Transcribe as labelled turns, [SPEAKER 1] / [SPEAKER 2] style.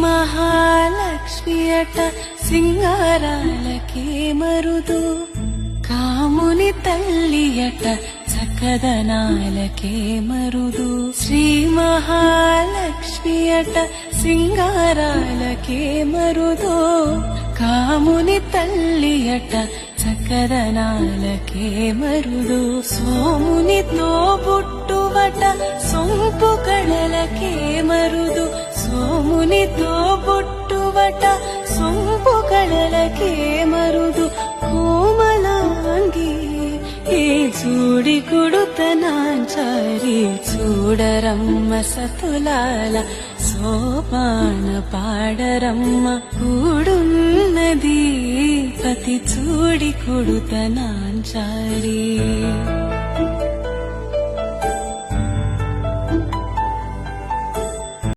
[SPEAKER 1] మహాలక్ష్మి అట సింగారాలకే మరుదు, కాముని తల్లి అట చక్కదనాలకే మరుదు. శ్రీ మహాలక్ష్మి అట సింగారాలకే మరుదు, కాముని తల్లి అట చక్కదనాలకే మరుదు. సోమునితో బుట్టువట సొంపు కళలకే మరుదు, సోమునితో బుట్టువట సొంపు కళలకే మరుదు. కోమలాంగి ఈ చూడి కుడుతనాంచారి, చూడరమ్మ సతులాల సోపాన పాడరమ్మ. కూడున్నది పతి చూడి కుడుతనాంచారి.